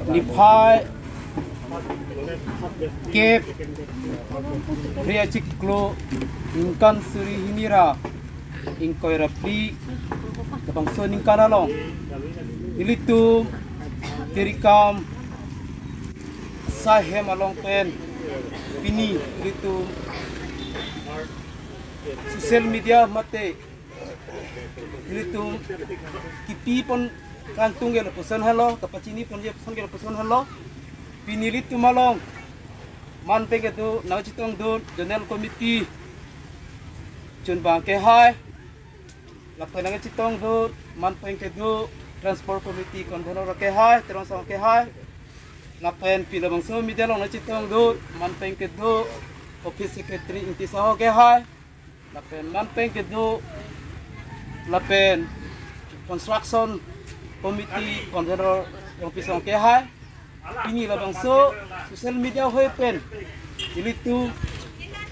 Nipai Kep Pria Ciklo Ingkan Suri Hinira Ingkoi Rapli Kapang So Ningkan Along Ilitum Tirikam Sahem Along Pen Pini Ilitum Social media mate Ilitum Kipi pon kantung gel pesan halo kapacini pon je pesan gel pesan halo pinilit tumalong man pe gedu na chitong do general committee chun bang ke hai la pe nang chitong do man pe gedu transport committee convener ke hai terong sang ke hai la pen pila bang so mi delong na chitong do man pe gedu office secretary inti sa ke hai la pen man pe gedu la pen construction committee convener yang pisang ke hai ini lah bangso social media hoi pen ini tu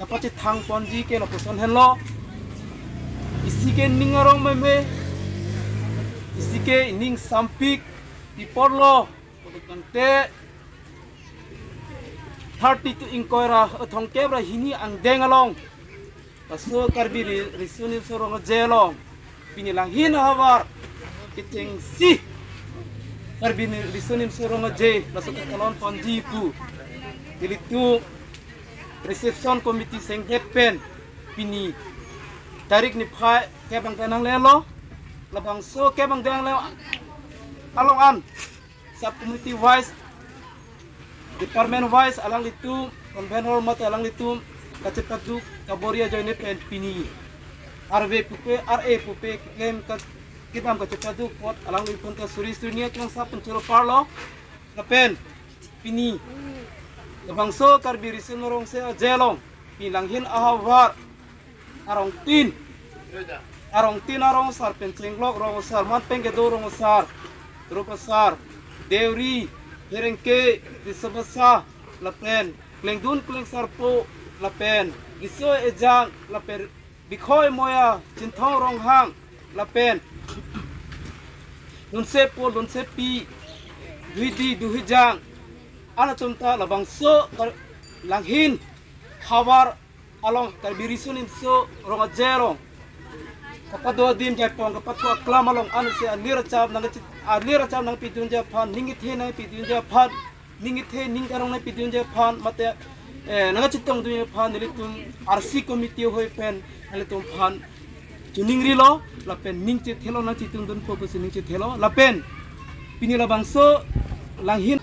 dapat cetang ponji ke lokusan hello isi ke ningarong meme isi ke ning sampik di porlo kante 32 inkoira thong ke bra hini ang dengalong paso karbi risuni sorong jelong pinilang hin hawar kiteng si karbini lisonim sorong je masuk ke kalon ponji pu dilitu reception committee seng hepen pini tarik ni phai ke bang tanang lelo labang so ke bang dang lelo along an sub committee wise department wise alang litu convener mat alang litu kacepatu kaboria joine pen pini RV pupe RA pupe kem kita am kacepatu pot alang lipun ka suri dunia kang sa pencuro parlo napen pini bangso karbi risin norong se jelong pilanghin ahawar arong tin arong sar pencenglok rong sar mat pengke dorong sar rupasar deuri herengke disebasa lapen klengdun kleng sarpo lapen iso ejang lapen bikhoy moya cintong rong hang lapen nun sepi duhidi duhijang ana tumta labang so langhin khawar along karbirisunin so ronga jerong kapado dim japong kapatwa klam along ana se alira cham nang pidun japan ningithe na pidun japan ningithe ningkarong na pidun japan mate nanga chitong du japan nilitum RC committee hoi pen nilitum pan Juningri lo, lapen ningce thelo na citung dun fokus ningce thelo, lapen pini la bangso langhin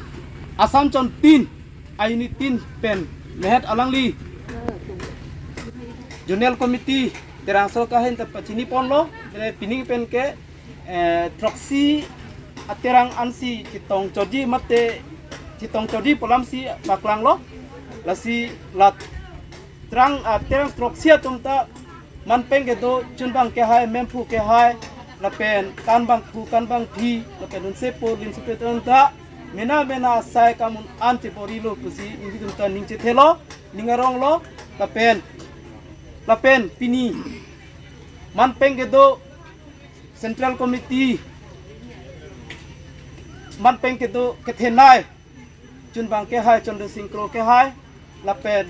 asam con tin, aini tin pen, mehet alangli, Junel committee terang so kahen tepat cini pon lo, pining pen ke troksi aterang ansi citong codi mate citong codi polam si baklang lo, lasi lat terang terang troksi atumta man peng ke do chun bang ke hai mempu ke hai lapen kan bang pi lapen un sepo lin sepe tonta mena sai kamun anti porilo kusi ingi tonta ningche thelo ningarong lo lapen pini man peng ke do central committee man peng ke do ke thenai chun bang ke hai chon singkro ke hai lapen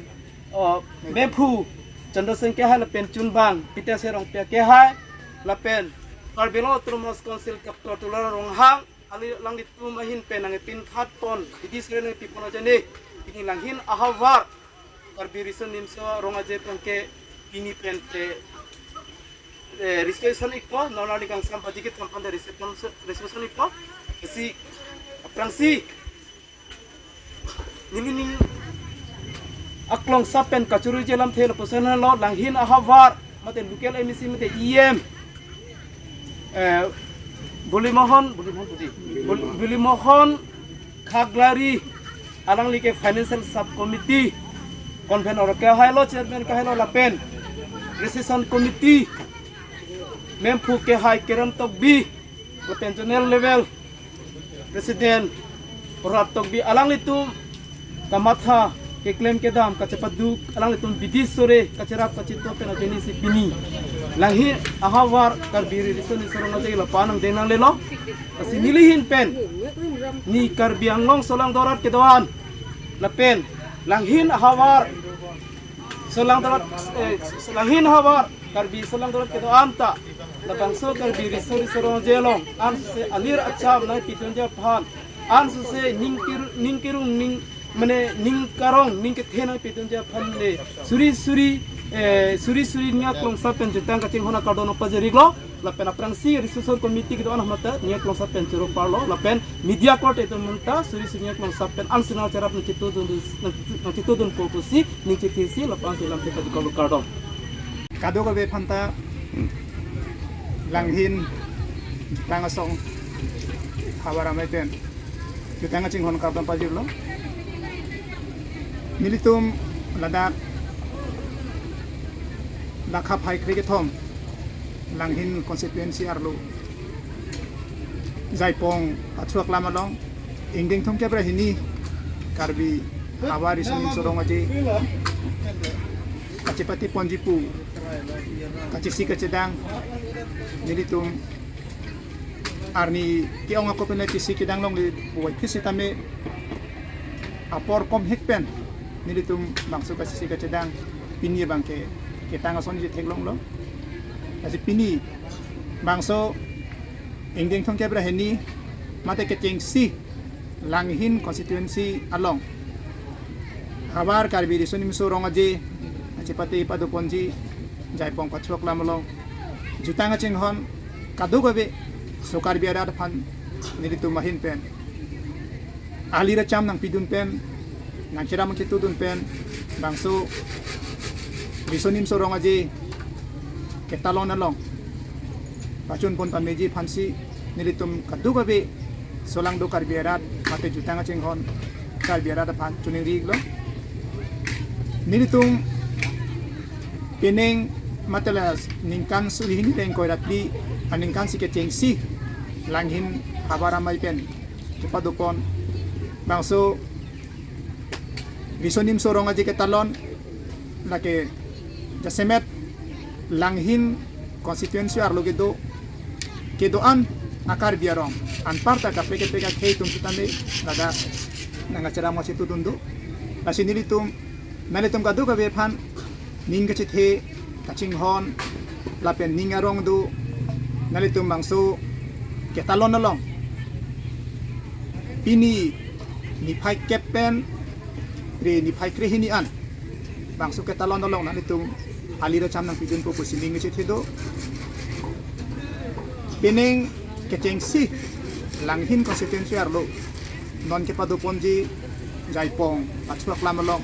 mempu Chandra Singh ke hai lapen chunbang pita serong pia ke hai lapen karbelo trumos council kaptor tular rong hang ali lang ditu mahin pen ang pin khat pon idis rene pipon jane pini langhin ahawar karbirison nimso rong aje pengke pini pen te reception ikpo nonali kang sam pajikit kampan dari reception ikpo si aprangsi nining aklong sapen kacuru jelam thel posen lo langhin ahawar mate local emisi mate em buli mohon khaglari alang like financial sub committee convener ke hailo chairman ke hailo lapen resolution committee mempu ke hai keram tokbi lapen general level president Porat tokbi alang itu kamatha ke claim ke dam kacepat duk alang itu bidis sore kacerap kacito pena jenis pini langhi ahawar karbiri risoni sorong aja la panang denang lelo kasi nilihin pen ni karbiang long solang dorat kedoan lapen langhin hawar solang dorat langhin hawar karbi solang dorat kedoan ta labang so karbi risori sorong jelong an se alir acham nai pitunja phan an se ningkirung ning mane ningkarong ningkethena pitunja phan le suri niya klong sa pen jutang kating hona kardono pajeriglo lapen aprang si resuson komiti gitu anah mata niya klong sa pen juro parlo lapen media court itu munta suri niya klong sa pen ansinal carap nang dun popusi ning citisi lapan silam kita di kalu kardon kado ka be phanta langhin langasong hawara mai pen jutang kating hona kardon pajirlo militum ladak lakha phai kriketom langhin constituency arlo jaipong achuak lamalong ingding thong kebra hini karbi awari sunin sorong aje kacipati ponjipu kacisi kacedang nilitum arni kiong ako pena kisi kidang long li buat kisi tame apor kom hekpen nilitum bangso kacisi kacedang pini bangke kita ngason je teglong lo asi pini bangso ingding thong kebra heni mate keteng si langhin constituency along habar karbi risonim sorong aje achipati paduponji jaipong kachok lamlo jutanga chinghon kadu gabe sokar biara phan nilitu mahin pen alira cham nang pidun pen nang chiram kitudun pen bangso risonim sorong aje ketalon along pachun pon pameji phansi nilitum kadu gabe solang do karbiarat mate jutanga chinghon karbiarat phan chuning riglo nilitum peneng matelas ningkan sulihini teng koiratli aningkan siketeng si langhin habara mai pen kepadupon bangso risonim sorong aje ketalon lake jasemet langhin constituency arlo kedoan akar biarong anparta ka peke kei tum tutame nada nanga cara mo situ tundu lasi nilitum nalitum kadu ka bephan ninga chithe kaching hon lapen ningarong du nalitum bangso ketalon along ini ni phai kepen re ni phai krehini an bangso ketalon along nalitum alira cham nang pidun po pusiling chithe do beneng keteng si langhin constituency arlo non ke paduponji jaipong achuak lamalong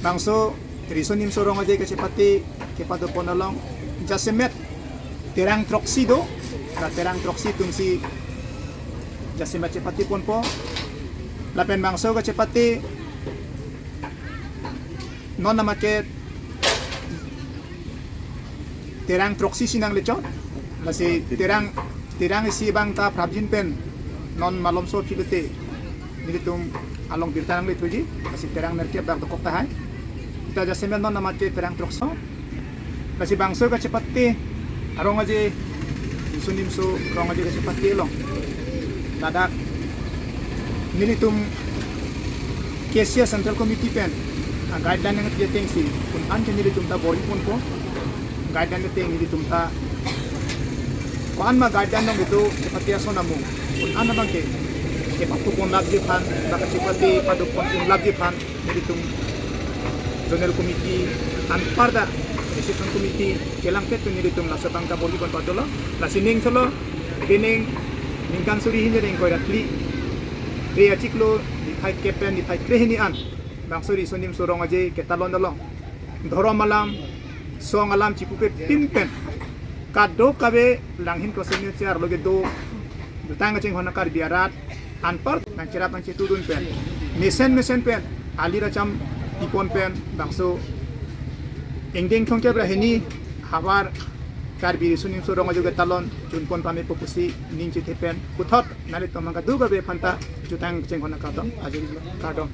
bangso risonim sorong aje kachipati ke padupon along jasemet terang troksi do la terang troksi tungsi jasemet chepati pon po lapen bangso kachipati non namaket terang troksi sinang lechon masih terang isi bang ta prabjin pen non malom so pilete nilitum along birtanang letuji masih terang nerkep dak dokok tahai kita jasemen non namake terang trokso masih bangso ka cepati arong aje sunim so rong aje ka cepati long nadak nilitum kesia central committee pen guideline yang tieteng si kun an nilitum ta bori pun po guideline teng nilitum ta kuan ma guideline nong itu seperti aso namu kun an namang ke pakupon labji pan nakachipati padupon in labji pan nilitum zonal committee anparda decision committee kelang pet nilitum la satang ka boli kon padolo la sining solo bining ningkan suri hinje deng koiratli re achiklo di phai kepen di phai krehini an bang suri sonim sorong aje ketalon dolong dhorom malam song alam cipuke pimpen kado kabe langhin ko senior chair loge do dutang ching hona kar biarat anpar nang cerap nang citudun pen mesen pen alira cham ipon pen bangso engding thongke brahini habar kar biri sunim sorong aje talon junpon pame popusi ning chite pen puthot nalit tomanga duga be phanta jutang ching hona kadom aje kadom